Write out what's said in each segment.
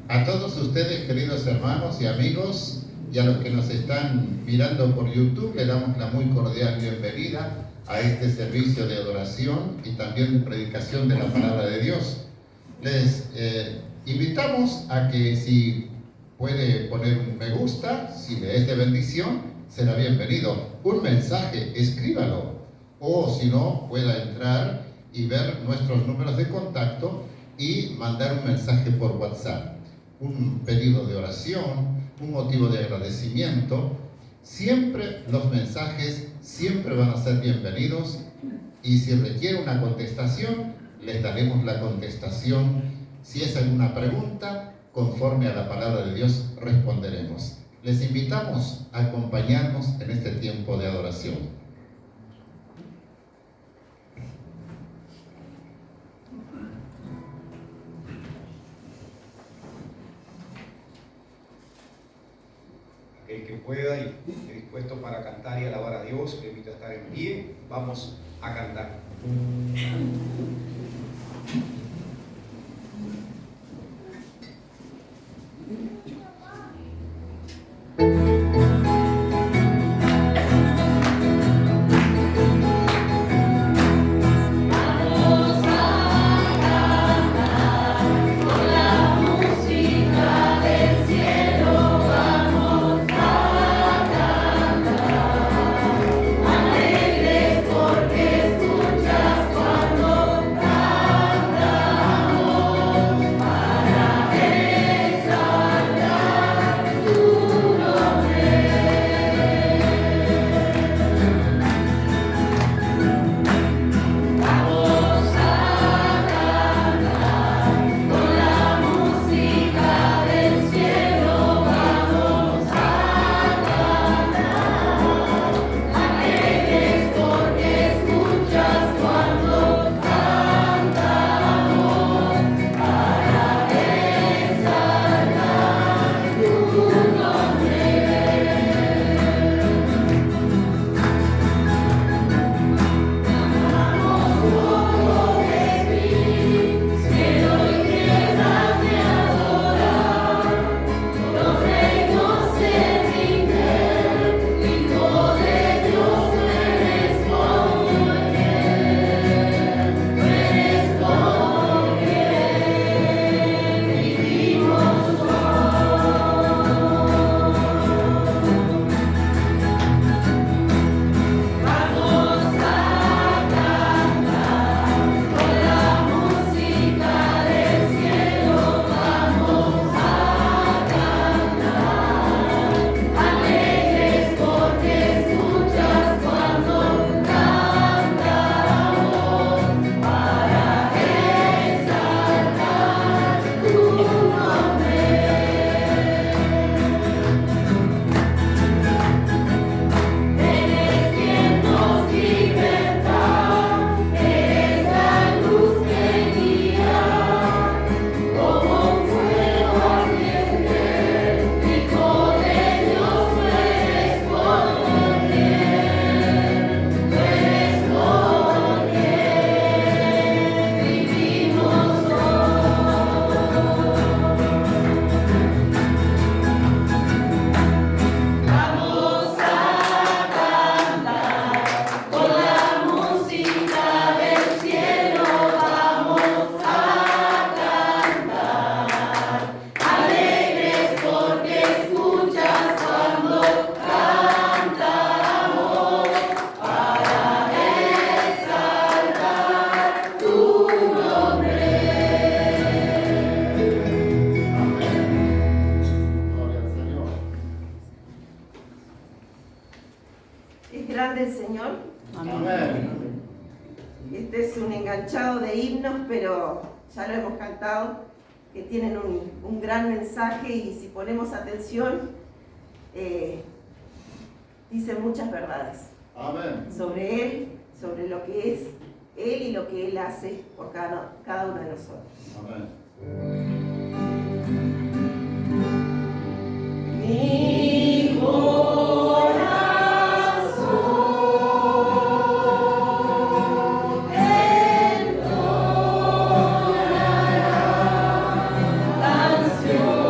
A todos ustedes, queridos hermanos y amigos, y a los que nos están mirando por YouTube, le damos la muy cordial bienvenida a este servicio de adoración y también de predicación de la palabra de Dios. Les invitamos a que si puede poner un me gusta, si le es de bendición, será bienvenido. Un mensaje, escríbalo. O si no, pueda entrar y ver nuestros números de contacto y mandar un mensaje por WhatsApp. Un pedido de oración, un motivo de agradecimiento. Siempre los mensajes siempre van a ser bienvenidos, y si requiere una contestación, les daremos la contestación. Si es alguna pregunta, conforme a la palabra de Dios responderemos. Les invitamos a acompañarnos en este tiempo de adoración. El que pueda y esté dispuesto para cantar y alabar a Dios, le invito a estar en pie. Vamos a cantar. Que tienen un gran mensaje, y si ponemos atención, dicen muchas verdades. Amén. Sobre Él, sobre lo que es Él y lo que Él hace por cada uno de nosotros. Amén. Mi corazón entonará canción.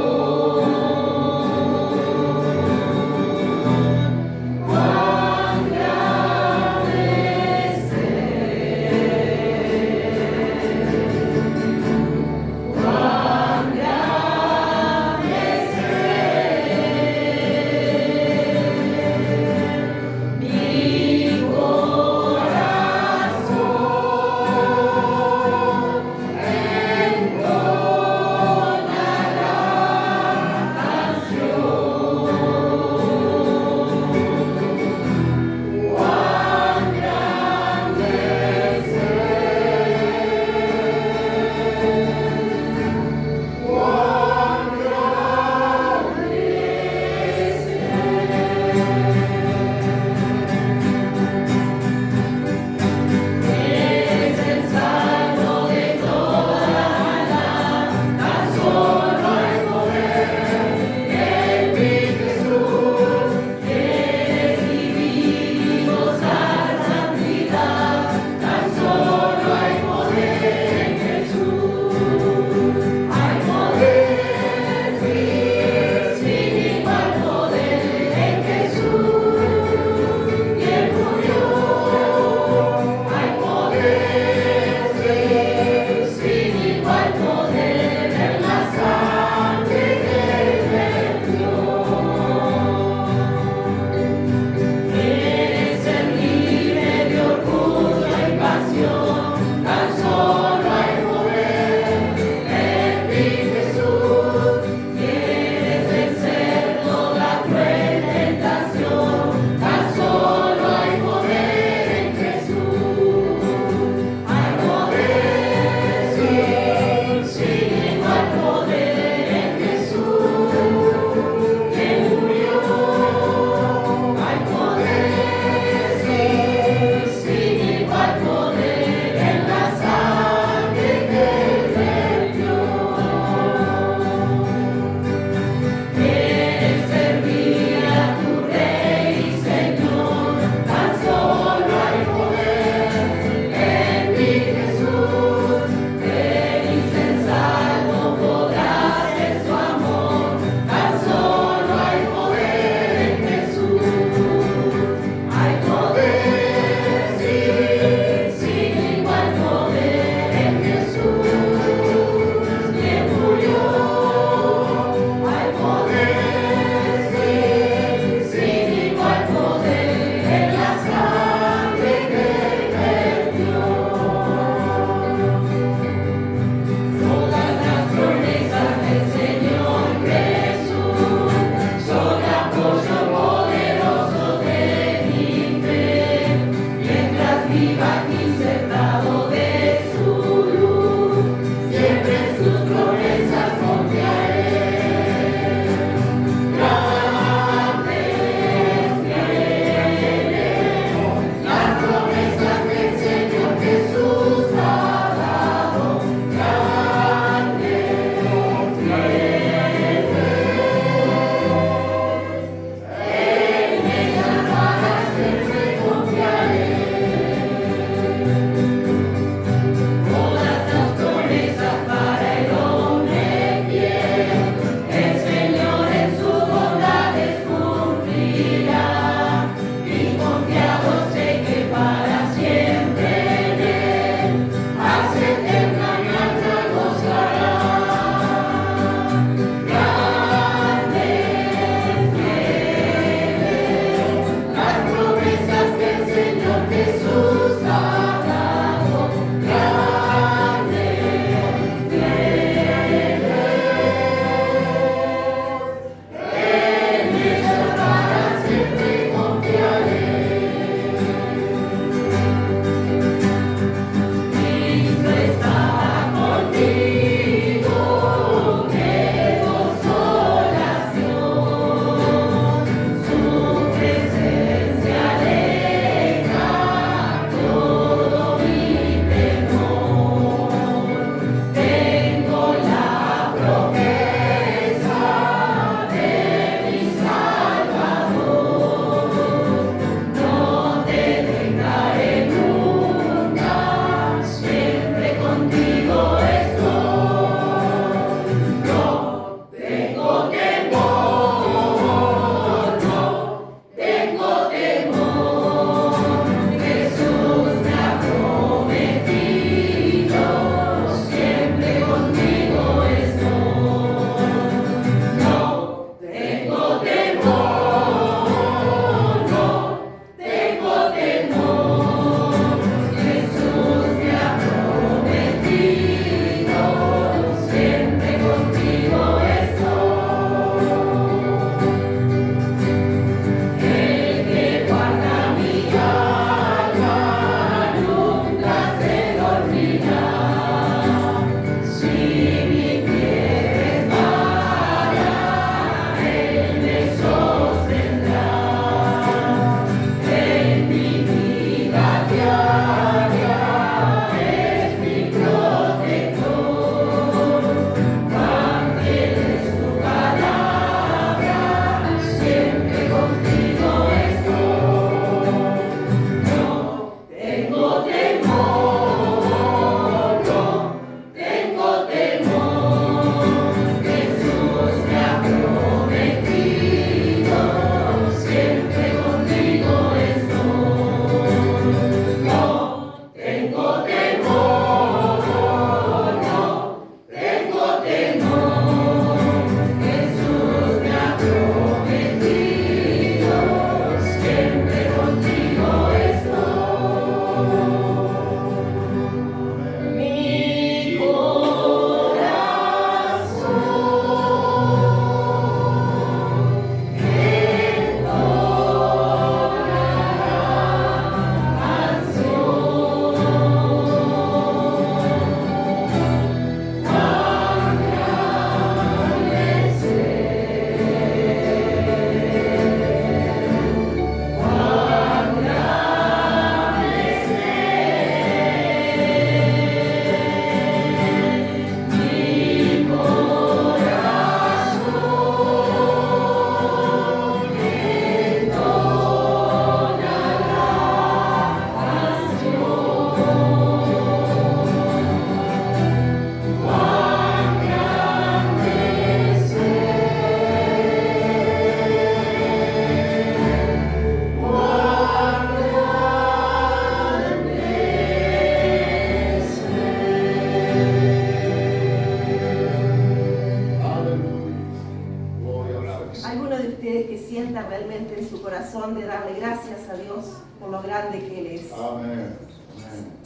ustedes que sientan realmente en su corazón de darle gracias a Dios por lo grande que Él es. Amén. Amén.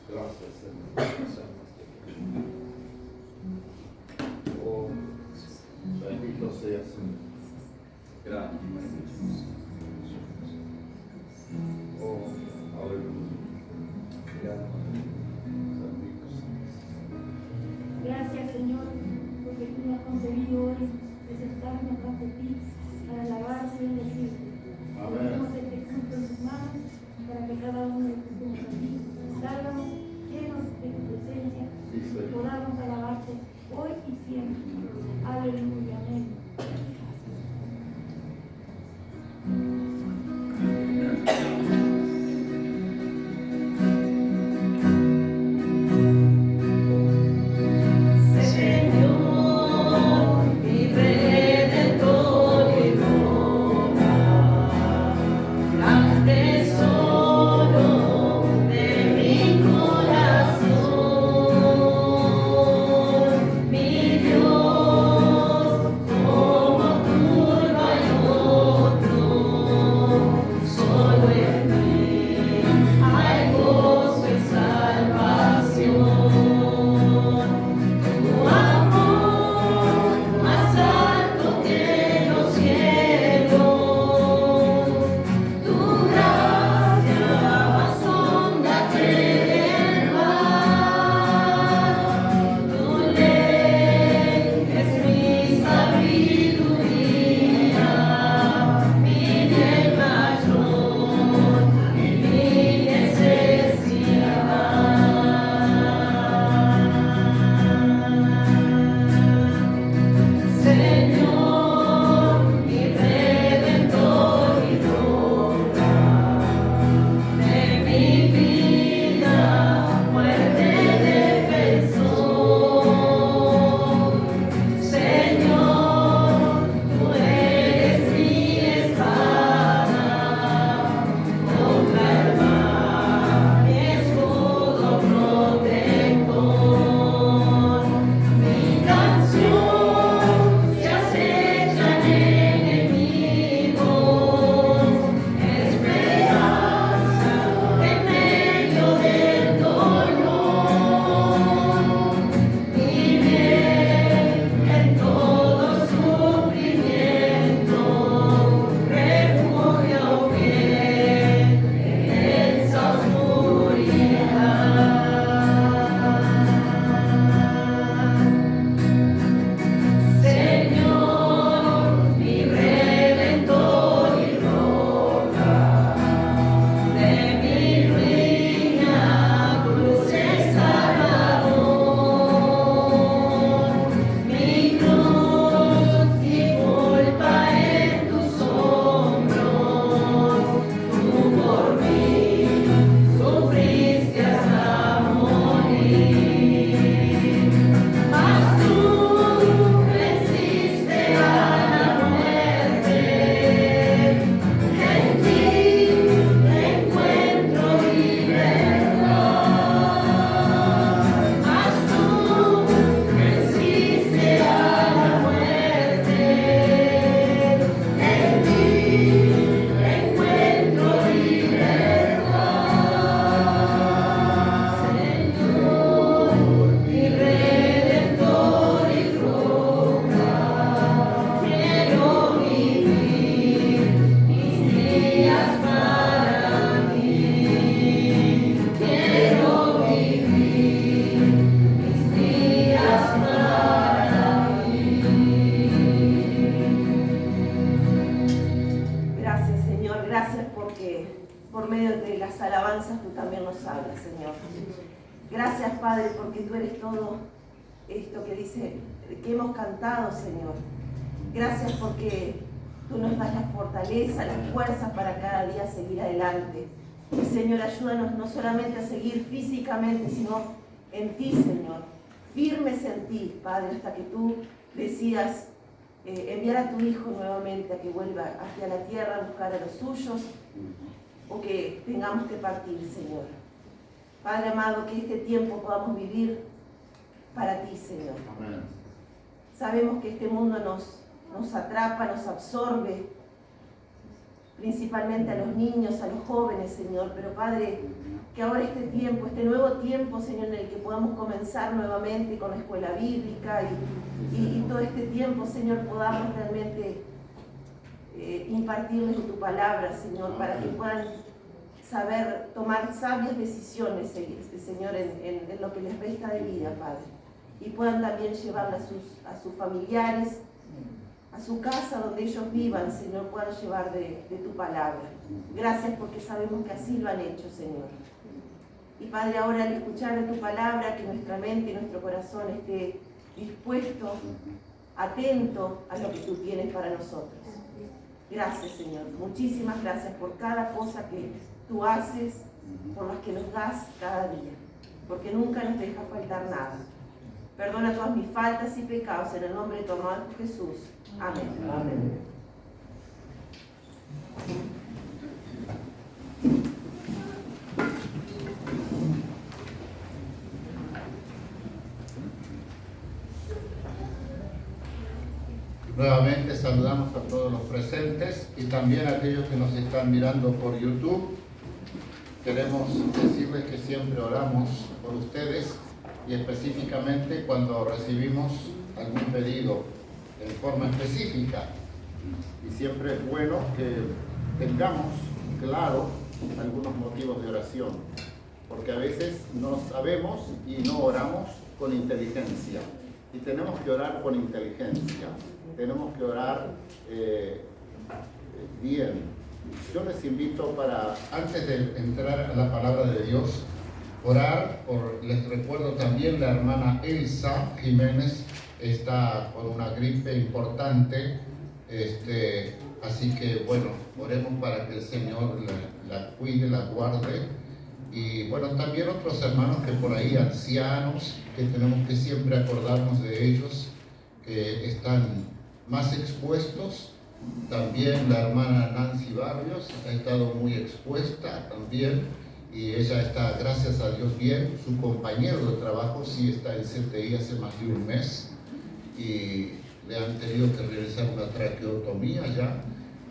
Gracias, Señor. Oh, bendito sea, Señor. Gracias. Oh, aleluya. Bendito sea. Gracias, Señor, porque tú me has concedido hoy presentarme ante ti para alabarte y bendecirte. Amén. Ponemos este culto en tus manos para que cada uno de tus hijos aquí salgamos llenos de tu presencia Sí, y Señor. podamos alabarte hoy y siempre. Aleluya, amén. Gracias, Padre, porque tú eres todo esto que dice, que hemos cantado, Señor. Gracias porque tú nos das la fortaleza, las fuerzas para cada día seguir adelante. Y, Señor, ayúdanos no solamente a seguir físicamente, sino en ti, Señor. Firmes en ti, Padre, hasta que tú decidas enviar a tu Hijo nuevamente a que vuelva hacia la tierra a buscar a los suyos, o que tengamos que partir, Señor. Padre amado, que este tiempo podamos vivir para ti, Señor. Amén. Sabemos que este mundo nos nos atrapa, nos absorbe, principalmente a los niños, a los jóvenes, Señor. Pero Padre, que ahora este tiempo, este nuevo tiempo, Señor, en el que podamos comenzar nuevamente con la escuela bíblica y todo este tiempo, Señor, podamos realmente impartirles de tu palabra, Señor, para que puedan saber tomar sabias decisiones, Señor, en lo que les resta de vida, Padre. Y puedan también llevarla a sus familiares, a su casa donde ellos vivan, Señor, puedan llevar de tu palabra. Gracias porque sabemos que así lo han hecho, Señor. Y Padre, ahora al escuchar de tu palabra, que nuestra mente y nuestro corazón esté dispuesto, atento a lo que tú tienes para nosotros. Gracias, Señor. Muchísimas gracias por cada cosa que tú haces, por las que nos das cada día, porque nunca nos deja faltar nada. Perdona todas mis faltas y pecados en el nombre de tu amado Jesús. Amén. Amén. Nuevamente saludamos a todos los presentes y también a aquellos que nos están mirando por YouTube. Queremos decirles que siempre oramos por ustedes y específicamente cuando recibimos algún pedido en forma específica. Y siempre es bueno que tengamos claro algunos motivos de oración, porque a veces no sabemos y no oramos con inteligencia. Y tenemos que orar con inteligencia, tenemos que orar bien. Yo les invito para, antes de entrar a la palabra de Dios, orar les recuerdo también la hermana Elsa Jiménez está con una gripe importante, así que bueno, oremos para que el Señor la cuide, la guarde. Y bueno, también otros hermanos que por ahí, ancianos, que tenemos que siempre acordarnos de ellos, que están más expuestos. También la hermana Nancy Barrios ha estado muy expuesta también, y ella está, gracias a Dios, bien. Su compañero de trabajo sí está en CTI hace más de un mes, y le han tenido que realizar una traqueotomía ya,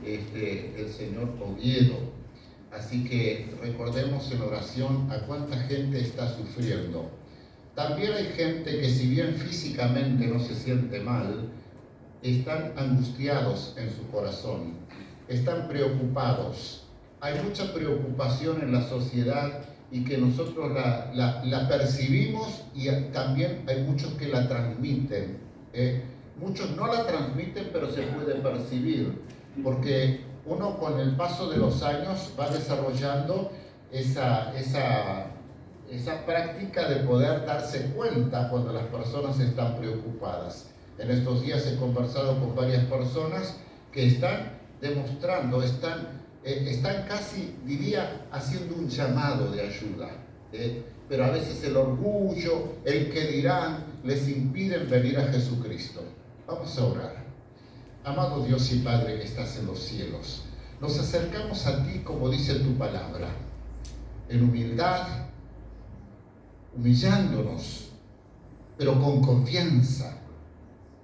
el señor Oviedo. Así que recordemos en oración a cuánta gente está sufriendo. También hay gente que, si bien físicamente no se siente mal, están angustiados en su corazón, están preocupados. Hay mucha preocupación en la sociedad y que nosotros la percibimos, y también hay muchos que la transmiten. Muchos no la transmiten, pero se puede percibir, porque uno con el paso de los años va desarrollando esa práctica de poder darse cuenta cuando las personas están preocupadas. En estos días he conversado con varias personas que están demostrando, están casi, diría, haciendo un llamado de ayuda. Pero a veces el orgullo, el que dirán, les impiden venir a Jesucristo. Vamos a orar. Amado Dios y Padre que estás en los cielos, nos acercamos a ti como dice tu palabra, en humildad, humillándonos, pero con confianza,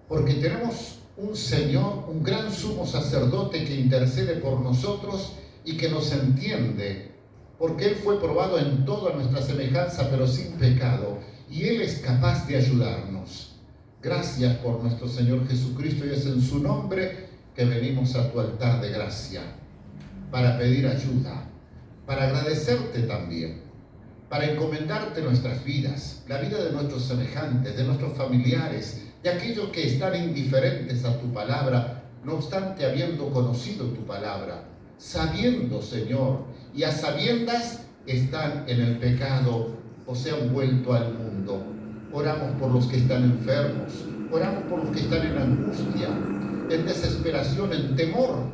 porque tenemos un Señor, un gran sumo sacerdote que intercede por nosotros y que nos entiende, porque Él fue probado en toda nuestra semejanza, pero sin pecado, y Él es capaz de ayudarnos. Gracias por nuestro Señor Jesucristo, y es en su nombre que venimos a tu altar de gracia para pedir ayuda, para agradecerte también, para encomendarte nuestras vidas, la vida de nuestros semejantes, de nuestros familiares, de aquellos que están indiferentes a tu palabra, no obstante habiendo conocido tu palabra, sabiendo, Señor, y a sabiendas están en el pecado o se han vuelto al mundo. Oramos por los que están enfermos, oramos por los que están en angustia, en desesperación, en temor.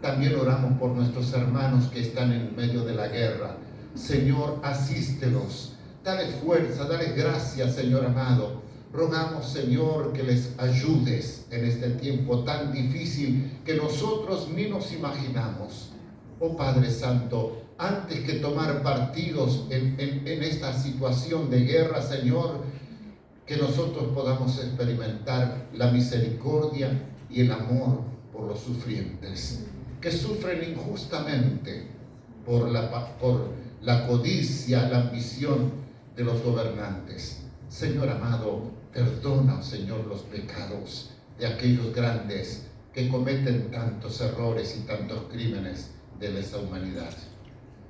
También oramos por nuestros hermanos que están en medio de la guerra. Señor, asístelos, dale fuerza, dale gracia, Señor amado. Rogamos, Señor, que les ayudes en este tiempo tan difícil que nosotros ni nos imaginamos. Oh Padre Santo, antes que tomar partidos en esta situación de guerra, Señor, que nosotros podamos experimentar la misericordia y el amor por los sufrientes, que sufren injustamente por la codicia, la ambición de los gobernantes. Señor amado, perdona, Señor, los pecados de aquellos grandes que cometen tantos errores y tantos crímenes de lesa humanidad.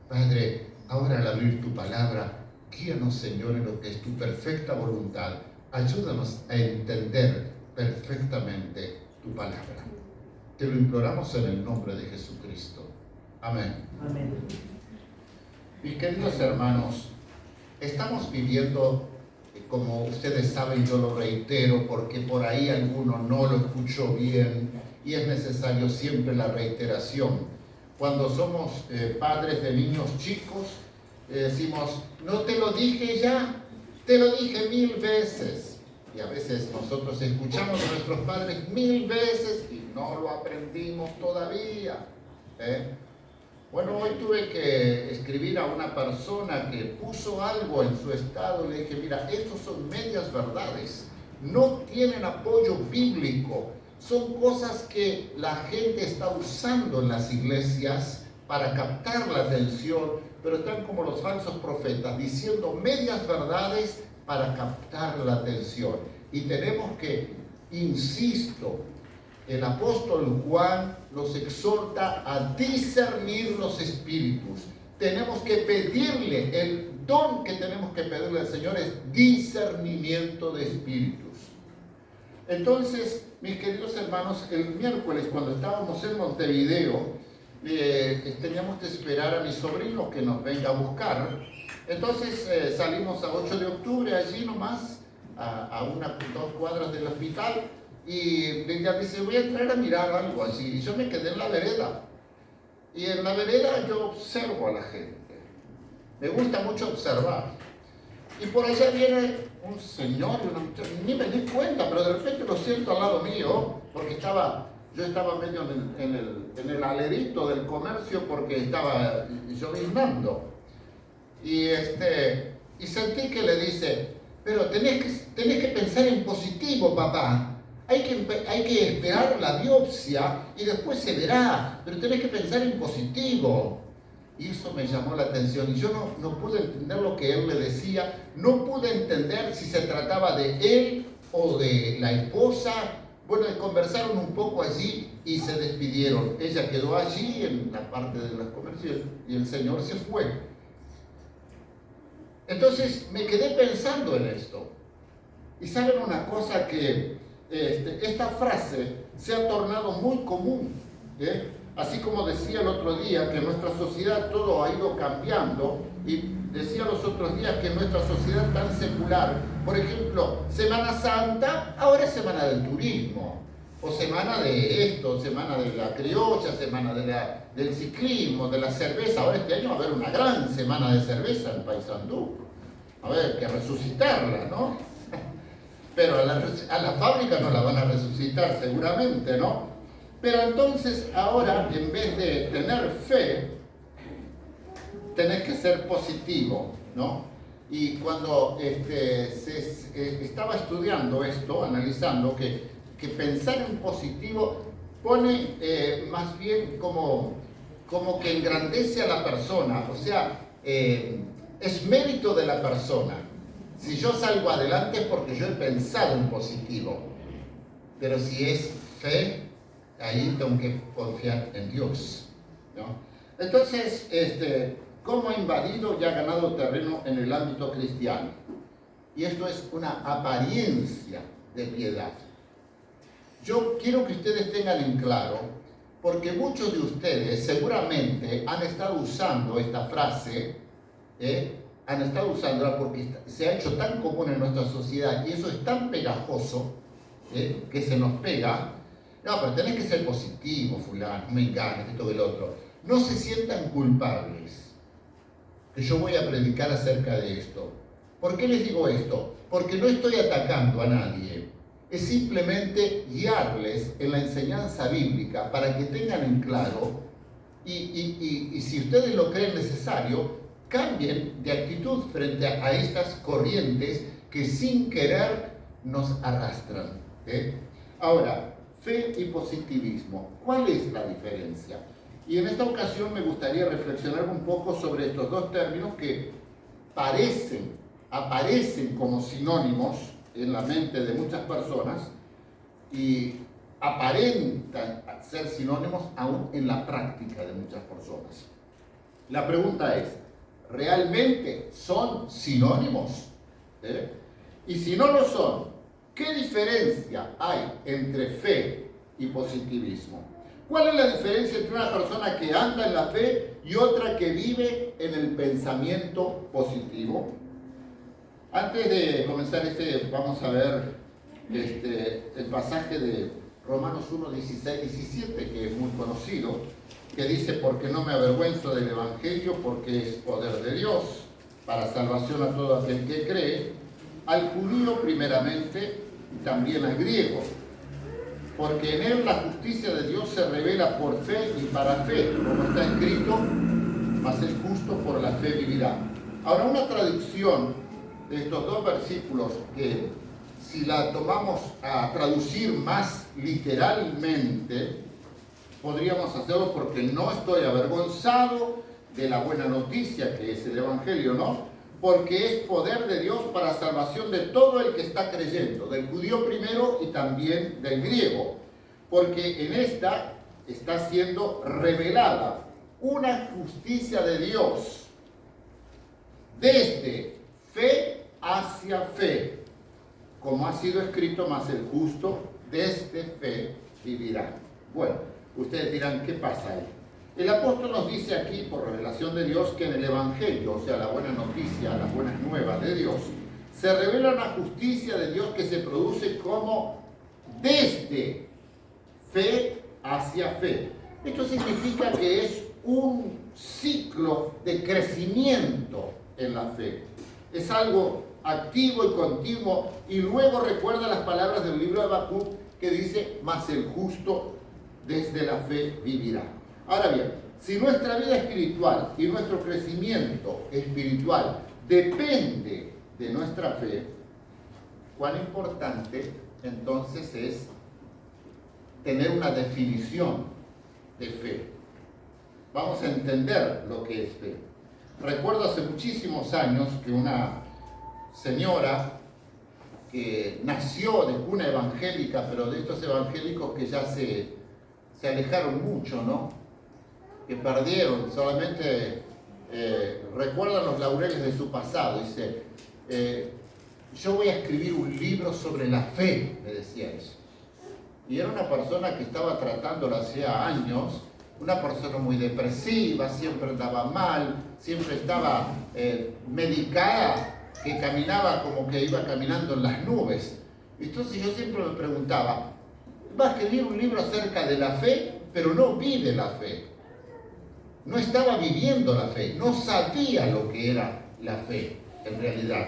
Padre, ahora al abrir tu palabra, guíanos, Señor, en lo que es tu perfecta voluntad. Ayúdanos a entender perfectamente tu palabra. Te lo imploramos en el nombre de Jesucristo. Amén. Amén. Mis queridos hermanos, estamos viviendo, como ustedes saben, yo lo reitero porque por ahí alguno no lo escuchó bien y es necesario siempre la reiteración. Cuando somos padres de niños chicos, decimos, no te lo dije ya, te lo dije 1000 veces. Y a veces nosotros escuchamos a nuestros padres 1000 veces y no lo aprendimos todavía. Bueno, hoy tuve que escribir a una persona que puso algo en su estado. Le dije, mira, estos son medias verdades, no tienen apoyo bíblico. Son cosas que la gente está usando en las iglesias para captar la atención, pero están como los falsos profetas, diciendo medias verdades para captar la atención. Y tenemos que, insisto, el apóstol Juan nos exhorta a discernir los espíritus. Tenemos que pedirle, el don que tenemos que pedirle al Señor es discernimiento de espíritus. Entonces, mis queridos hermanos, el miércoles cuando estábamos en Montevideo, teníamos que esperar a mi sobrino que nos venga a buscar. Entonces salimos a 8 de octubre, allí nomás, a 2 cuadras del hospital, y ella dice, voy a entrar a mirar algo allí. Y yo me quedé en la vereda. Y en la vereda yo observo a la gente. Me gusta mucho observar. Y por allá viene un señor y una muchacha, ni me di cuenta, pero de repente lo siento al lado mío, porque yo estaba medio en el alerito del comercio porque estaba lloviznando. Y sentí que le dice, pero tenés que pensar en positivo, papá. Hay que esperar la biopsia y después se verá, pero tenés que pensar en positivo. Y eso me llamó la atención y yo no pude entender lo que él le decía, no pude entender si se trataba de él o de la esposa. Bueno, conversaron un poco allí y se despidieron. Ella quedó allí en la parte de los comercios y el señor se fue. Entonces me quedé pensando en esto. Y saben una cosa, que esta frase se ha tornado muy común, así como decía el otro día que en nuestra sociedad todo ha ido cambiando, y decía los otros días que en nuestra sociedad tan secular, por ejemplo, Semana Santa, ahora es Semana del Turismo, o Semana de esto, Semana de la Criolla, Semana del ciclismo, de la cerveza. Ahora este año va a haber una gran semana de cerveza en Paysandú. A ver, que resucitarla, ¿no? Pero a la fábrica no la van a resucitar seguramente, ¿no? Pero entonces ahora, en vez de tener fe, tenés que ser positivo, ¿no? Y cuando estaba estudiando esto, analizando que pensar en positivo pone más bien como que engrandece a la persona, o sea, es mérito de la persona. Si yo salgo adelante es porque yo he pensado en positivo, pero si es fe, ahí tengo que confiar en Dios, ¿no? Entonces, ¿cómo ha invadido y ha ganado terreno en el ámbito cristiano? Y esto es una apariencia de piedad. Yo quiero que ustedes tengan en claro, porque muchos de ustedes seguramente han estado usando esta frase, han estado usándola porque se ha hecho tan común en nuestra sociedad y eso es tan pegajoso, que se nos pega. No, pero tenés que ser positivo, fulano, me engañes, esto que el otro. No se sientan culpables, que yo voy a predicar acerca de esto. ¿Por qué les digo esto? Porque no estoy atacando a nadie. Es simplemente guiarles en la enseñanza bíblica para que tengan en claro y si ustedes lo creen necesario, cambien de actitud frente a estas corrientes que sin querer nos arrastran. Ahora, fe y positivismo. ¿Cuál es la diferencia? Y en esta ocasión me gustaría reflexionar un poco sobre estos dos términos que aparecen como sinónimos en la mente de muchas personas y aparentan ser sinónimos aún en la práctica de muchas personas. La pregunta es, ¿realmente son sinónimos? Y si no lo son, ¿qué diferencia hay entre fe y positivismo? ¿Cuál es la diferencia entre una persona que anda en la fe y otra que vive en el pensamiento positivo? Antes de comenzar vamos a ver el pasaje de Romanos 1, 16, 17, que es muy conocido, que dice, porque no me avergüenzo del Evangelio, porque es poder de Dios, para salvación a todo aquel que cree, al judío primeramente y también al griego, porque en él la justicia de Dios se revela por fe y para fe, como está escrito, mas el justo por la fe vivirá. Ahora, una traducción de estos dos versículos que si la tomamos a traducir más literalmente, podríamos hacerlo porque no estoy avergonzado de la buena noticia que es el Evangelio, ¿no? Porque es poder de Dios para salvación de todo el que está creyendo, del judío primero y también del griego, porque en esta está siendo revelada una justicia de Dios desde fe hacia fe, como ha sido escrito, mas el justo desde fe vivirá. Bueno, ustedes dirán, ¿qué pasa ahí? El apóstol nos dice aquí, por revelación de Dios, que en el Evangelio, o sea, la buena noticia, las buenas nuevas de Dios, se revela una justicia de Dios que se produce como desde fe hacia fe. Esto significa que es un ciclo de crecimiento en la fe. Es algo activo y continuo, y luego recuerda las palabras del libro de Habacuc que dice, mas el justo desde la fe vivirá. Ahora bien, si nuestra vida espiritual y nuestro crecimiento espiritual depende de nuestra fe, cuán importante entonces es tener una definición de fe. Vamos a entender lo que es fe. Recuerdo hace muchísimos años que una señora que nació de cuna evangélica, pero de estos evangélicos que ya se alejaron mucho, ¿no? Que perdieron, solamente recuerdan los laureles de su pasado. Dice, yo voy a escribir un libro sobre la fe, me decía eso. Y era una persona que estaba tratándola hacía años, una persona muy depresiva, siempre andaba mal, siempre estaba medicada, que caminaba como que iba caminando en las nubes. Entonces yo siempre me preguntaba, va a escribir un libro acerca de la fe, pero no vive la fe. No estaba viviendo la fe, no sabía lo que era la fe en realidad.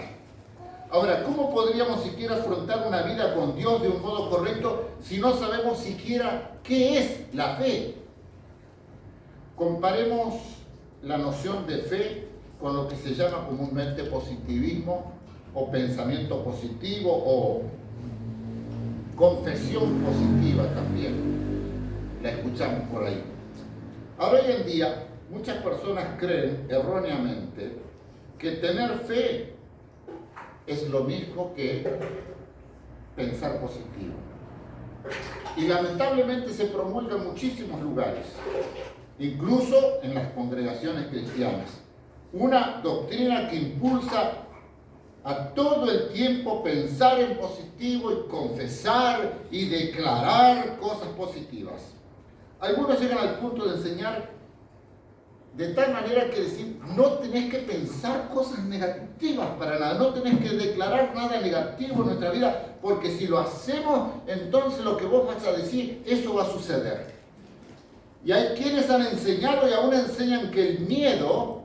Ahora, ¿cómo podríamos siquiera afrontar una vida con Dios de un modo correcto si no sabemos siquiera qué es la fe? Comparemos la noción de fe con lo que se llama comúnmente positivismo o pensamiento positivo o confesión positiva también. La escuchamos por ahí. Ahora, hoy en día, muchas personas creen erróneamente que tener fe es lo mismo que pensar positivo. Y lamentablemente se promulga en muchísimos lugares, incluso en las congregaciones cristianas, una doctrina que impulsa a todo el tiempo pensar en positivo y confesar y declarar cosas positivas. Algunos llegan al punto de enseñar de tal manera que decir, no tenés que pensar cosas negativas para nada, no tenés que declarar nada negativo en nuestra vida, porque si lo hacemos, entonces lo que vos vas a decir, eso va a suceder. Y hay quienes han enseñado y aún enseñan que el miedo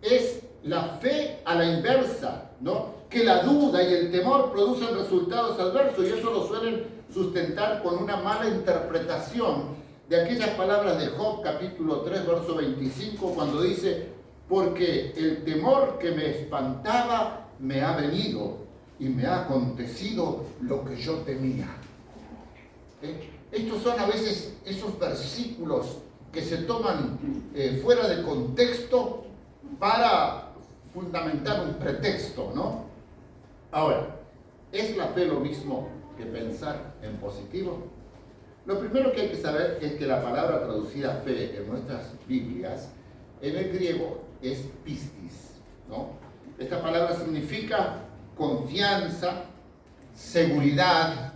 es la fe a la inversa, ¿no? Que la duda y el temor producen resultados adversos, y eso lo suelen sustentar con una mala interpretación de aquellas palabras de Job, capítulo 3, verso 25, cuando dice, porque el temor que me espantaba me ha venido y me ha acontecido lo que yo temía. Estos son a veces esos versículos que se toman fuera de contexto para fundamentar un pretexto, ¿no? Ahora, ¿es la fe lo mismo que pensar en positivo? Lo primero que hay que saber es que la palabra traducida fe en nuestras Biblias, en el griego, es pistis, ¿no? Esta palabra significa confianza, seguridad,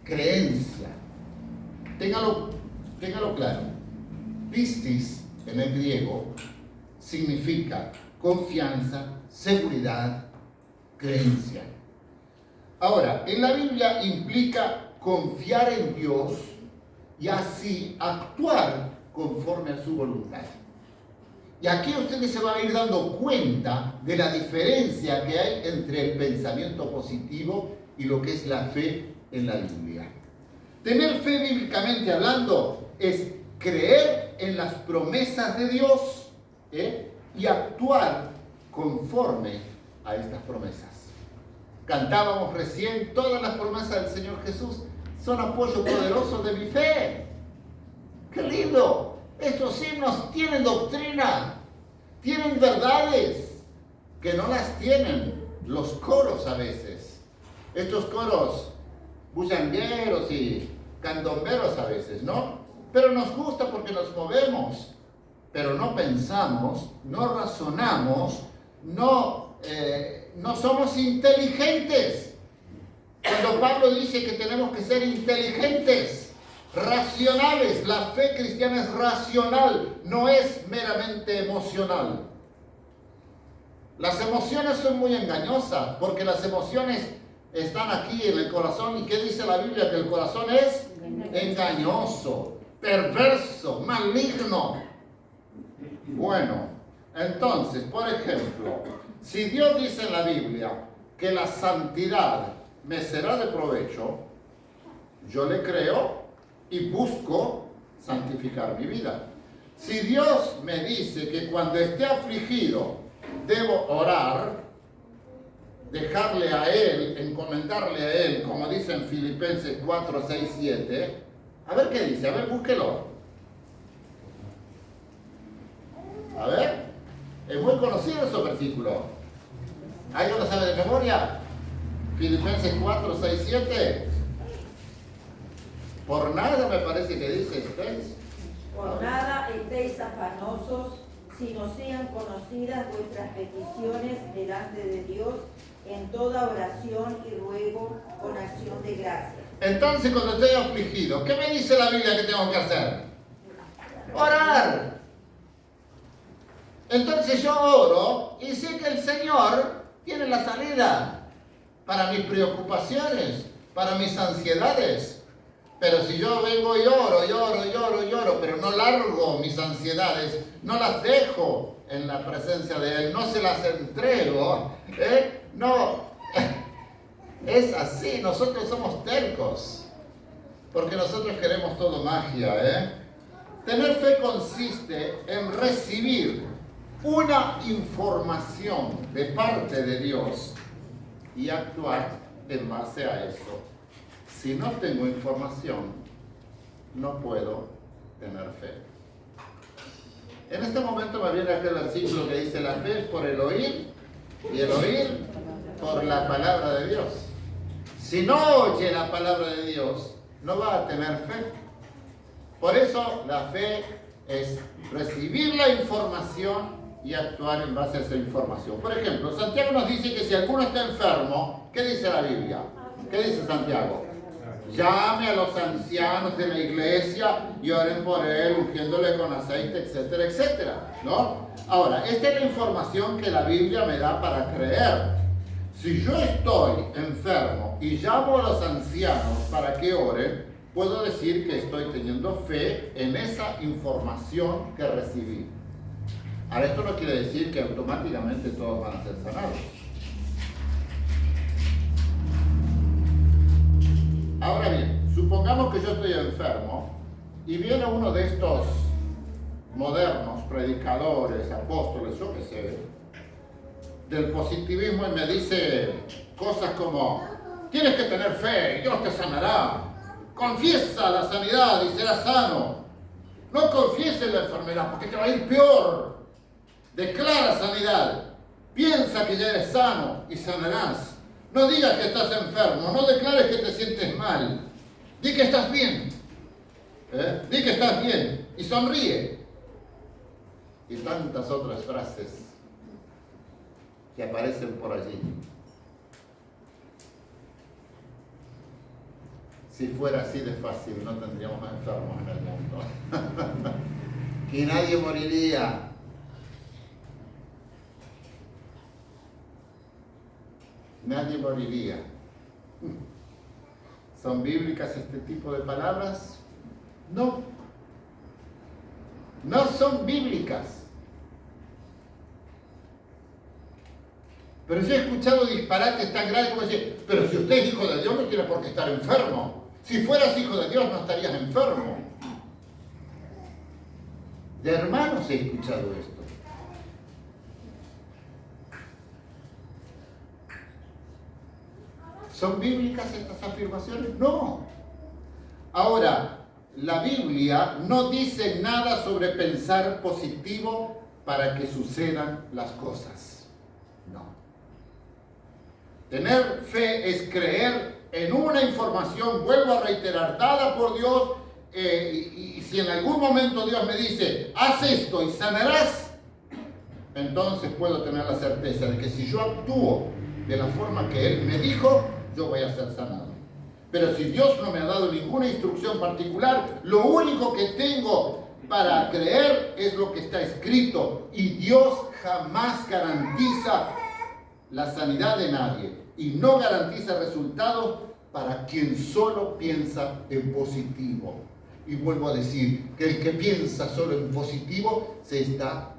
creencia. Téngalo claro. Pistis en el griego significa confianza, seguridad, creencia. Ahora, en la Biblia implica confiar en Dios y así actuar conforme a su voluntad. Y aquí ustedes se van a ir dando cuenta de la diferencia que hay entre el pensamiento positivo y lo que es la fe en la Biblia. Tener fe bíblicamente hablando es creer en las promesas de Dios y actuar conforme a estas promesas. Cantábamos recién, todas las promesas del Señor Jesús son apoyo poderoso de mi fe. ¡Qué lindo! Estos himnos tienen doctrina, tienen verdades que no las tienen los coros a veces. Estos coros bullangueros y candomberos a veces, ¿no? Pero nos gusta porque nos movemos, pero no pensamos, no razonamos, no somos inteligentes. Cuando Pablo dice que tenemos que ser inteligentes, racionales, la fe cristiana es racional, no es meramente emocional. Las emociones son muy engañosas, porque las emociones están aquí en el corazón. ¿Y qué dice la Biblia? Que el corazón es engañoso, perverso, maligno. Bueno, entonces, por ejemplo, si Dios dice en la Biblia que la santidad me será de provecho, yo le creo y busco santificar mi vida. Si Dios me dice que cuando esté afligido debo orar, dejarle a Él, encomendarle a Él, como dice en Filipenses 4, 6, 7, a ver qué dice, a ver, búsquelo. A ver, es muy conocido ese versículo. ¿Alguien lo sabe de memoria? Filipenses 4, 6, 7. Por nada me parece que dice estéis. Por nada estéis afanosos, sino sean conocidas vuestras peticiones delante de Dios en toda oración y ruego con acción de gracias. Entonces, cuando estoy afligido, ¿qué me dice la Biblia que tengo que hacer? Orar. Entonces yo oro y sé que el Señor tiene la salida para mis preocupaciones, para mis ansiedades. Pero si yo vengo y lloro, pero no largo mis ansiedades, no las dejo en la presencia de Él, no se las entrego, no, es así, nosotros somos tercos, porque nosotros queremos todo magia, Tener fe consiste en recibir una información de parte de Dios y actuar en base a eso. Si no tengo información, no puedo tener fe. En este momento me viene aquel versículo que dice: la fe es por el oír, y el oír por la palabra de Dios. Si no oye la palabra de Dios, no va a tener fe. Por eso la fe es recibir la información y actuar en base a esa información. Por ejemplo, Santiago nos dice que si alguno está enfermo, ¿qué dice la Biblia? ¿Qué dice Santiago? Llame a los ancianos de la iglesia y oren por él, ungiéndole con aceite, etcétera, etcétera, ¿no? Ahora, esta es la información que la Biblia me da para creer. Si yo estoy enfermo y llamo a los ancianos para que oren, puedo decir que estoy teniendo fe en esa información que recibí. Ahora, esto no quiere decir que automáticamente todos van a ser sanados. Ahora bien, supongamos que yo estoy enfermo y viene uno de estos modernos predicadores, apóstoles, yo qué sé, del positivismo y me dice cosas como: tienes que tener fe, Dios te sanará. Confiesa la sanidad y serás sano. No confieses la enfermedad porque te va a ir peor. Declara sanidad. Piensa que ya eres sano y sanarás. No digas que estás enfermo. No declares que te sientes mal. Di que estás bien. Di que estás bien. Y sonríe. Y tantas otras frases que aparecen por allí. Si fuera así de fácil, no tendríamos enfermos en el mundo. Y nadie moriría. Nadie moriría. ¿Son bíblicas este tipo de palabras? No. No son bíblicas. Pero yo he escuchado disparates tan grandes como decir, pero si usted es hijo de Dios no tiene por qué estar enfermo. Si fueras hijo de Dios no estarías enfermo. De hermanos he escuchado esto. ¿Son bíblicas estas afirmaciones? No. Ahora, la Biblia no dice nada sobre pensar positivo para que sucedan las cosas. No. Tener fe es creer en una información, vuelvo a reiterar, dada por Dios, y si en algún momento Dios me dice, haz esto y sanarás, entonces puedo tener la certeza de que si yo actúo de la forma que Él me dijo, yo voy a ser sanado. Pero si Dios no me ha dado ninguna instrucción particular, lo único que tengo para creer es lo que está escrito. Y Dios jamás garantiza la sanidad de nadie. Y no garantiza resultados para quien solo piensa en positivo. Y vuelvo a decir que el que piensa solo en positivo se está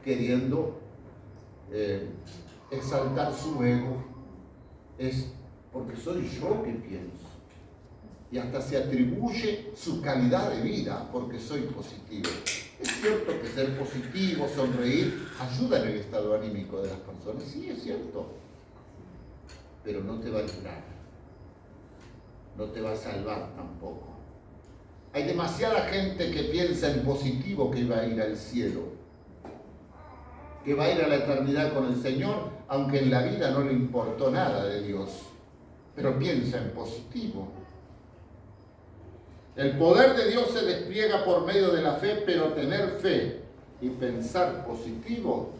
queriendo exaltar su ego. Es porque soy yo que pienso. Y hasta se atribuye su calidad de vida porque soy positivo. Es cierto que ser positivo, sonreír, ayuda en el estado anímico de las personas. Sí, es cierto. Pero no te va a librar. No te va a salvar tampoco. Hay demasiada gente que piensa en positivo que va a ir al cielo. Que va a ir a la eternidad con el Señor, aunque en la vida no le importó nada de Dios. Pero piensa en positivo. El poder de Dios se despliega por medio de la fe, pero tener fe y pensar positivo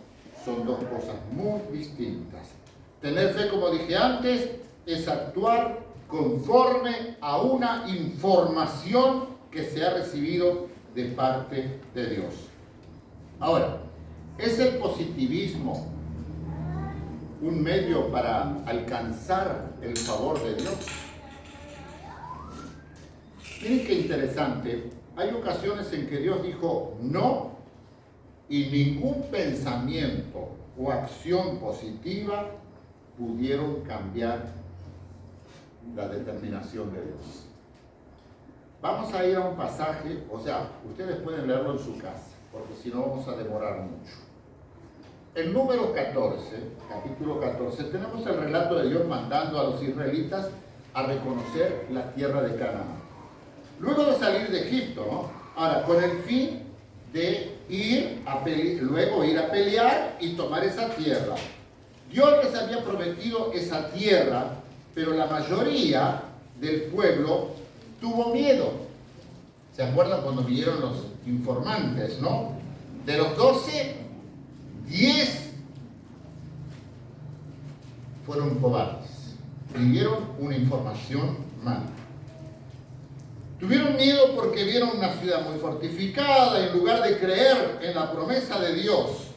son dos cosas muy distintas. Tener fe, como dije antes, es actuar conforme a una información que se ha recibido de parte de Dios. Ahora, ¿es el positivismo un medio para alcanzar el favor de Dios? Miren qué interesante. Hay ocasiones en que Dios dijo no y ningún pensamiento o acción positiva pudieron cambiar la determinación de Dios. Vamos a ir a un pasaje, o sea, ustedes pueden leerlo en su casa, porque si no vamos a demorar mucho. En Números 14, capítulo 14, tenemos el relato de Dios mandando a los israelitas a reconocer la tierra de Canaán. Luego de salir de Egipto, ¿no? Ahora, con el fin de luego ir a pelear y tomar esa tierra. Dios les había prometido esa tierra, pero la mayoría del pueblo tuvo miedo. ¿Se acuerdan cuando vinieron los informantes, no? De los 12, 10 fueron cobardes. Dieron una información mala. Tuvieron miedo porque vieron una ciudad muy fortificada y en lugar de creer en la promesa de Dios,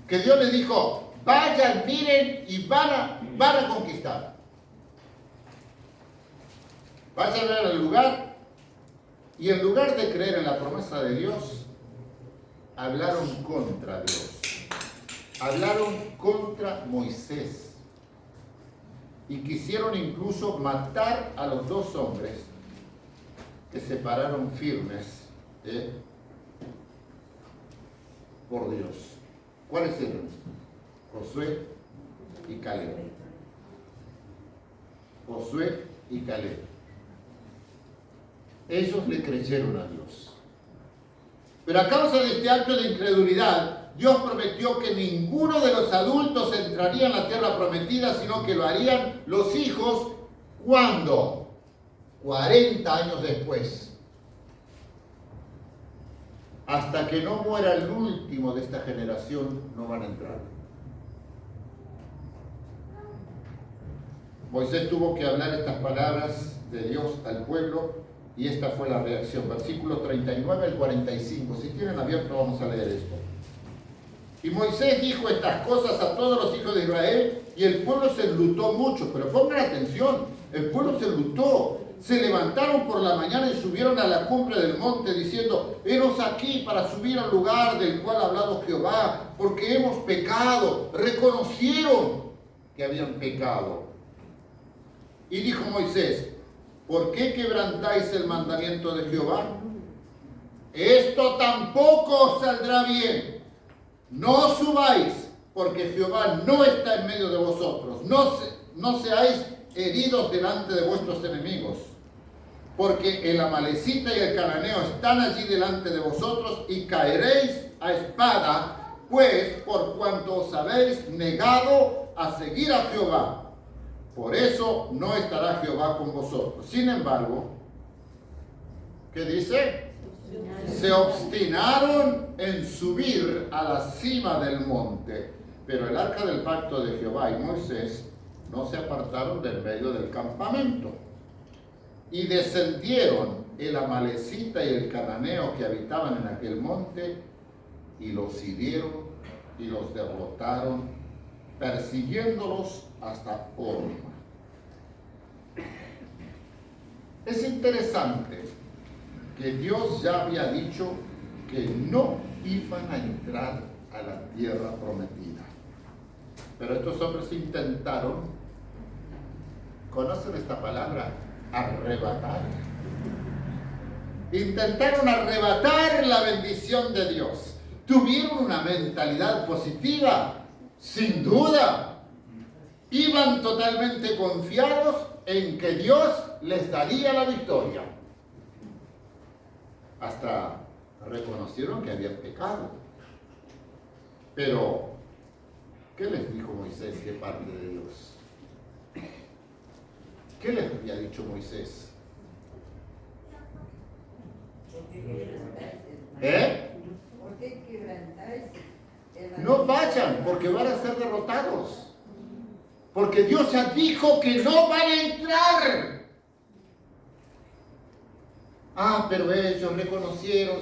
que Dios les dijo, vayan, miren y van a conquistar. Vayan a ver el lugar y en lugar de creer en la promesa de Dios, hablaron contra Dios. Hablaron contra Moisés y quisieron incluso matar a los dos hombres que se pararon firmes por Dios. ¿Cuáles eran? Josué y Caleb. Josué y Caleb. ellos le creyeron a Dios. Pero a causa de este acto de incredulidad, Dios prometió que ninguno de los adultos entraría en la tierra prometida, sino que lo harían los hijos. ¿Cuándo? 40 años después. Hasta que no muera el último de esta generación, no van a entrar. Moisés tuvo que hablar estas palabras de Dios al pueblo y esta fue la reacción. Versículo 39 al 45. Si tienen abierto, vamos a leer esto. Y Moisés dijo estas cosas a todos los hijos de Israel y el pueblo se enlutó mucho. Pero pongan atención, el pueblo se enlutó. Se levantaron por la mañana y subieron a la cumbre del monte diciendo: henos aquí para subir al lugar del cual ha hablado Jehová, porque hemos pecado. Reconocieron que habían pecado. Y dijo Moisés: ¿por qué quebrantáis el mandamiento de Jehová? Esto tampoco os saldrá bien. No subáis, porque Jehová no está en medio de vosotros. No seáis heridos delante de vuestros enemigos, porque el amalecita y el cananeo están allí delante de vosotros, y caeréis a espada, pues por cuanto os habéis negado a seguir a Jehová. Por eso no estará Jehová con vosotros. Sin embargo, ¿qué dice? Se obstinaron en subir a la cima del monte, pero el arca del pacto de Jehová y Moisés no se apartaron del medio del campamento. Y descendieron el amalecita y el cananeo que habitaban en aquel monte, y los hirieron y los derrotaron, persiguiéndolos hasta Horma. Es interesante que Dios ya había dicho que no iban a entrar a la tierra prometida. Pero estos hombres intentaron, ¿conocen esta palabra? Arrebatar. Intentaron arrebatar la bendición de Dios. Tuvieron una mentalidad positiva, sin duda. Iban totalmente confiados en que Dios les daría la victoria. Hasta reconocieron que habían pecado. Pero, ¿qué les dijo Moisés de parte de Dios? ¿Qué les había dicho Moisés? ¿Por qué quebrantáis el No vayan, porque van a ser derrotados. Porque Dios ya dijo que no van a entrar. Ah, pero ellos reconocieron,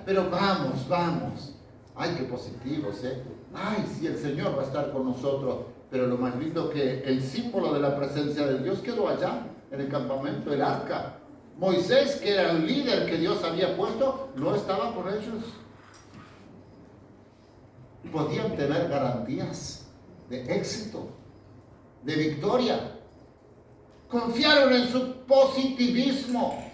pero vamos. Ay, qué positivos, Ay, sí, el Señor va a estar con nosotros. Pero lo más lindo que el símbolo de la presencia de Dios quedó allá, en el campamento, el arca. Moisés, que era el líder que Dios había puesto, no estaba con ellos. Podían tener garantías de éxito, de victoria. Confiaron en su positivismo.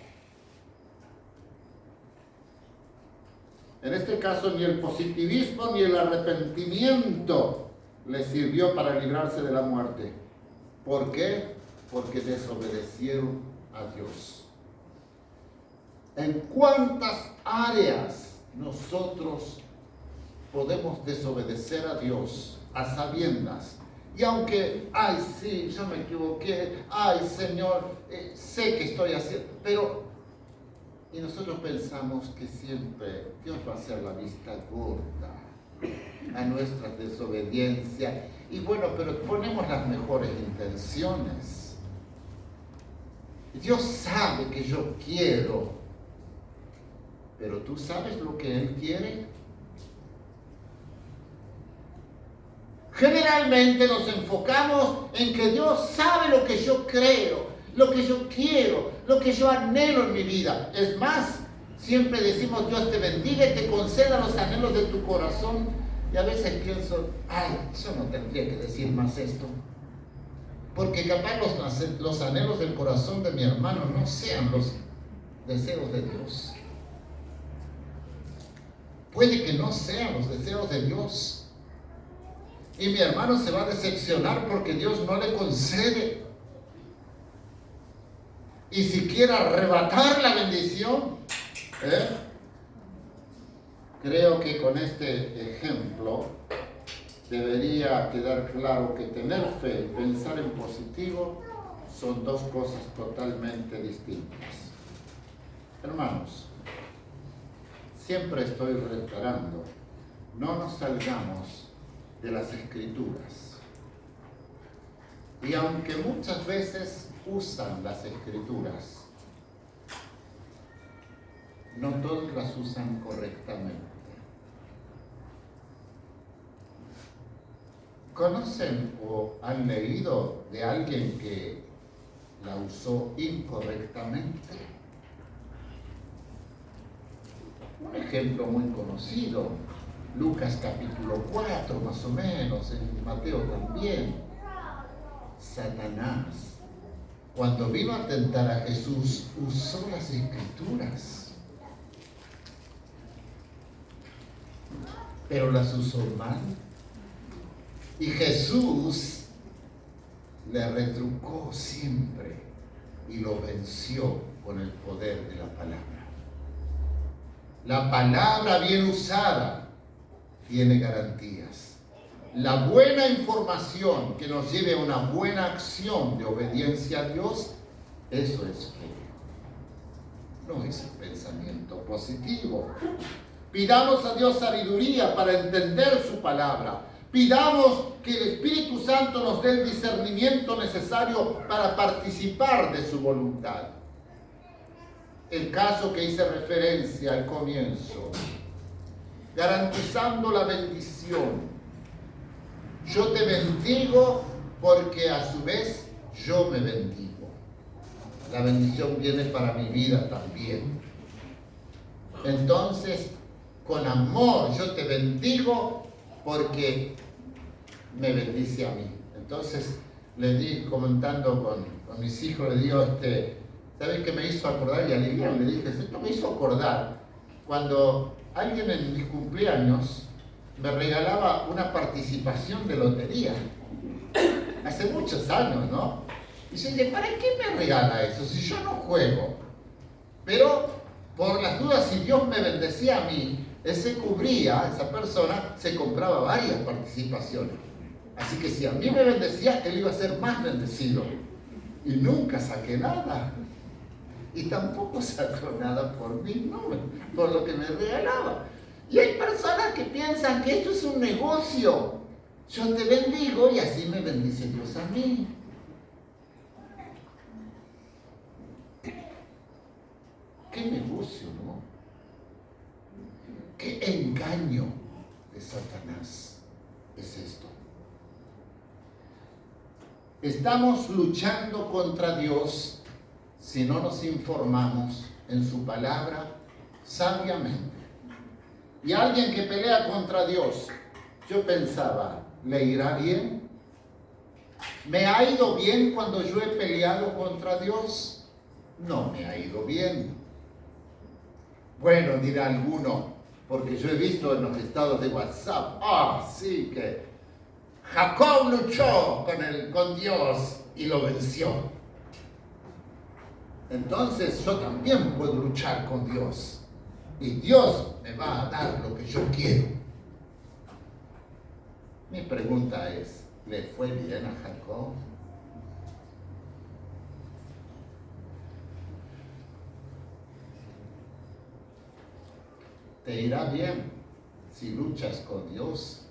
En este caso, ni el positivismo ni el arrepentimiento les sirvió para librarse de la muerte. ¿Por qué? Porque desobedecieron a Dios. ¿En cuántas áreas nosotros podemos desobedecer a Dios a sabiendas? Y aunque, ay, sí, yo me equivoqué, ay, Señor, sé que estoy haciendo, pero... Y nosotros pensamos que siempre Dios va a hacer la vista gorda a nuestra desobediencia. Y bueno, pero ponemos las mejores intenciones. Dios sabe que yo quiero, pero ¿tú sabes lo que Él quiere? Generalmente nos enfocamos en que Dios sabe lo que yo creo, lo que yo quiero, lo que yo anhelo en mi vida. Es más, siempre decimos: Dios te bendiga y te conceda los anhelos de tu corazón. Y a veces pienso: ay, yo no tendría que decir más esto, porque capaz los anhelos del corazón de mi hermano no sean los deseos de Dios. Puede que no sean los deseos de Dios, y mi hermano se va a decepcionar porque Dios no le concede. y si quiere arrebatar la bendición. Creo que con este ejemplo debería quedar claro que tener fe y pensar en positivo son dos cosas totalmente distintas. Hermanos, siempre estoy reiterando, no nos salgamos de las Escrituras. Y aunque muchas veces usan las Escrituras, no todos las usan correctamente. ¿Conocen o han leído de alguien que la usó incorrectamente? Un ejemplo muy conocido, Lucas capítulo 4 más o menos, en Mateo también. Satanás, cuando vino a tentar a Jesús, usó las Escrituras, pero las usó mal. Y Jesús le retrucó siempre y lo venció con el poder de la palabra. La palabra bien usada tiene garantías. La buena información que nos lleve a una buena acción de obediencia a Dios, eso es fe. No es el pensamiento positivo. Pidamos a Dios sabiduría para entender su palabra. Pidamos que el Espíritu Santo nos dé el discernimiento necesario para participar de su voluntad. El caso que hice referencia al comienzo, garantizando la bendición. Yo te bendigo porque a su vez yo me bendigo. La bendición viene para mi vida también. Entonces, con amor yo te bendigo porque me bendice a mí. Entonces, le di, comentando con mis hijos, le digo, ¿sabes qué me hizo acordar? Y a Lilian le dije, esto me hizo acordar cuando alguien en mis cumpleaños me regalaba una participación de lotería. Hace muchos años, ¿no? Y yo dije, ¿para qué me regala eso si yo no juego? Pero, por las dudas, si Dios me bendecía a mí, esa persona se compraba varias participaciones. Así que si a mí me bendecía, él iba a ser más bendecido. Y nunca saqué nada. Y tampoco sacó nada por mí, no, por lo que me regalaba. Y hay personas que piensan que esto es un negocio. Yo te bendigo y así me bendice Dios a mí. ¿Qué negocio, no? ¿Qué engaño de Satanás es esto? Estamos luchando contra Dios si no nos informamos en su palabra sabiamente. Y alguien que pelea contra Dios, yo pensaba, ¿le irá bien? ¿Me ha ido bien cuando yo he peleado contra Dios? No me ha ido bien. Bueno, dirá alguno, porque yo he visto en los estados de WhatsApp, sí, que Jacob luchó con Dios y lo venció. Entonces yo también puedo luchar con Dios y Dios me va a dar lo que yo quiero. Mi pregunta es, ¿le fue bien a Jacob? ¿Te irá bien si luchas con Dios?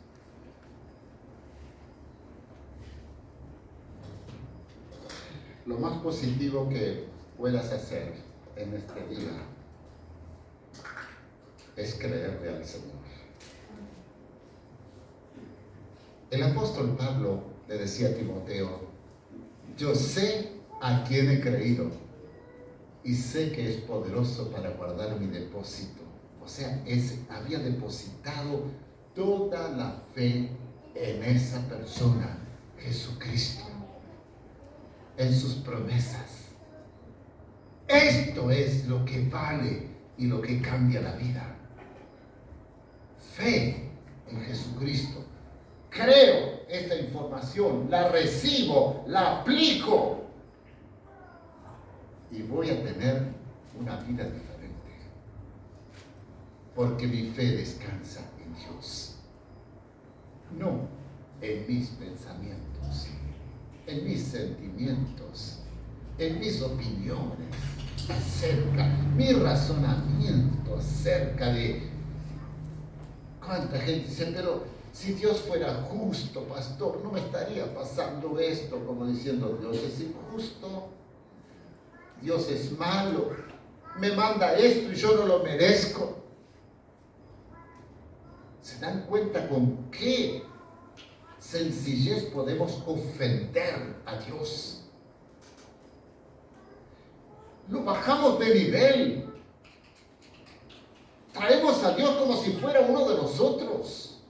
Lo más positivo que puedas hacer en este día es creerle al Señor. El apóstol Pablo le decía a Timoteo, yo sé a quién he creído y sé que es poderoso para guardar mi depósito. O sea, había depositado toda la fe en esa persona, Jesucristo, en sus promesas. Esto es lo que vale y lo que cambia la vida. Fe en Jesucristo. Creo esta información, la recibo, la aplico y y voy a tener una vida diferente. Porque mi fe descansa en Dios. No en mis pensamientos, en mis sentimientos, en mis opiniones mi razonamiento acerca de cuánta gente dice, pero si Dios fuera justo, pastor, no me estaría pasando esto, como diciendo, Dios es injusto, Dios es malo, me manda esto y yo no lo merezco. ¿Se dan cuenta con qué sencillez podemos ofender a Dios? Lo bajamos de nivel. Traemos a Dios como si fuera uno de nosotros.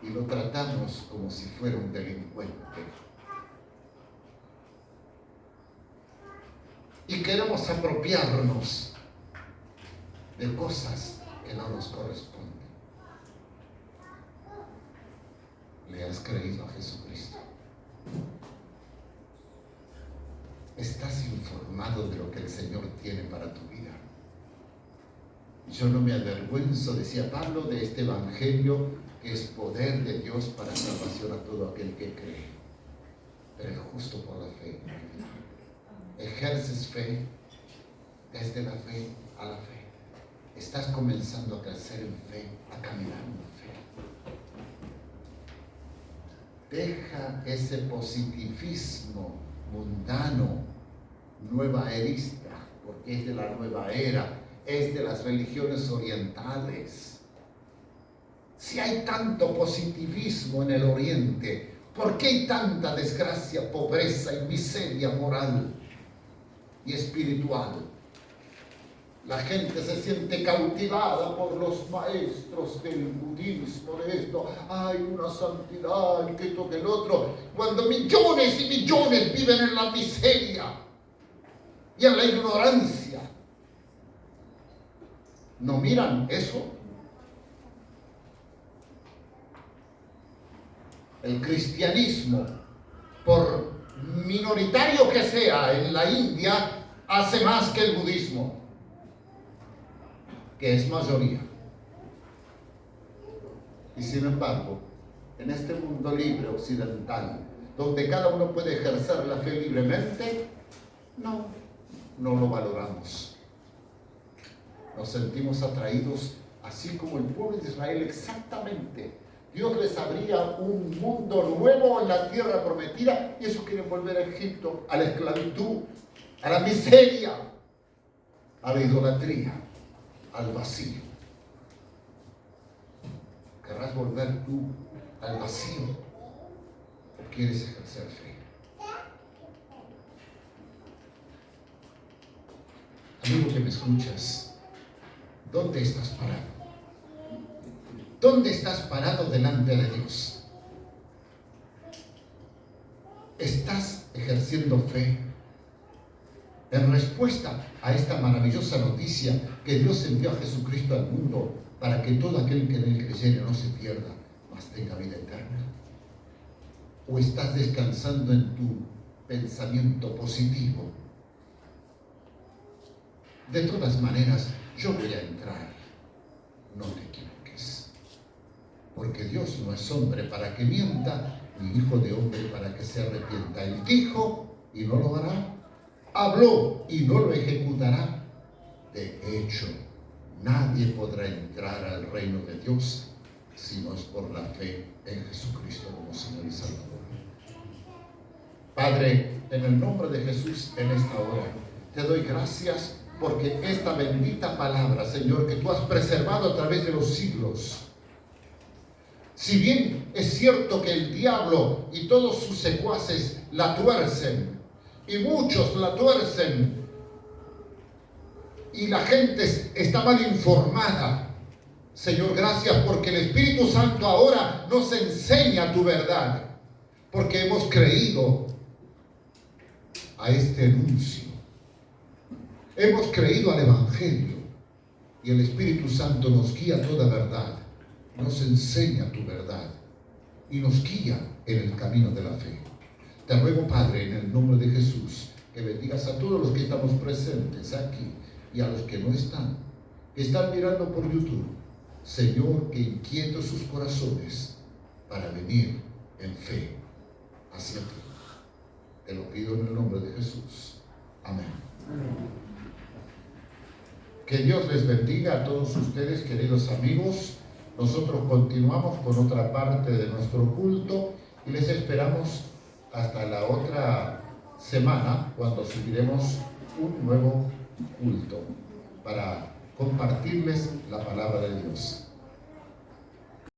Y lo tratamos como si fuera un delincuente. Y queremos apropiarnos de cosas que no nos corresponden. ¿Le has creído a Jesucristo? ¿Estás informado de lo que el Señor tiene para tu vida? Yo no me avergüenzo, decía Pablo, de este evangelio que es poder de Dios para salvación a todo aquel que cree. Pero el justo por la fe. Ejerces fe, desde la fe a la fe. Estás comenzando a crecer en fe, a caminar en fe. Deja ese positivismo mundano, nueva erista, porque es de la nueva era, es de las religiones orientales. Si hay tanto positivismo en el oriente, ¿por qué hay tanta desgracia, pobreza y miseria moral y espiritual? La gente se siente cautivada por los maestros del budismo, de esto, hay una santidad, que esto, que el otro, cuando millones y millones viven en la miseria y en la ignorancia. ¿No miran eso? El cristianismo, por minoritario que sea en la India, hace más que el budismo, que es mayoría. Y sin embargo, en este mundo libre occidental, donde cada uno puede ejercer la fe libremente, no lo valoramos. Nos sentimos atraídos, así como el pueblo de Israel, exactamente. Dios les abría un mundo nuevo en la tierra prometida, y ellos quieren volver a Egipto, a la esclavitud, a la miseria, a la idolatría, al vacío. ¿Querrás volver tú al vacío o quieres ejercer fe? Amigo que me escuchas, ¿dónde estás parado? ¿Dónde estás parado delante de Dios? ¿Estás ejerciendo fe? En respuesta a esta maravillosa noticia que Dios envió a Jesucristo al mundo para que todo aquel que en él creyere no se pierda, mas tenga vida eterna. ¿O estás descansando en tu pensamiento positivo? De todas maneras, yo voy a entrar. No te equivoques. Porque Dios no es hombre para que mienta, ni hijo de hombre para que se arrepienta. Él dijo y no lo hará. Habló y no lo ejecutará. De hecho, nadie podrá entrar al reino de Dios si no es por la fe en Jesucristo como Señor y Salvador. Padre, en el nombre de Jesús, en esta hora, te doy gracias porque esta bendita palabra, Señor, que tú has preservado a través de los siglos, si bien es cierto que el diablo y todos sus secuaces la tuercen, y muchos la tuercen, y la gente está mal informada, Señor, gracias porque el Espíritu Santo ahora nos enseña tu verdad, porque hemos creído a este anuncio, hemos creído al Evangelio, y el Espíritu Santo nos guía a toda verdad, nos enseña tu verdad y nos guía en el camino de la fe. Te ruego, Padre, en el nombre de Jesús, que bendigas a todos los que estamos presentes aquí y a los que no están, que están mirando por YouTube. Señor, que inquieto sus corazones para venir en fe hacia ti. Te lo pido en el nombre de Jesús. Amén. Que Dios les bendiga a todos ustedes, queridos amigos. Nosotros continuamos con otra parte de nuestro culto y les esperamos hasta la otra semana, cuando subiremos un nuevo culto para compartirles la palabra de Dios.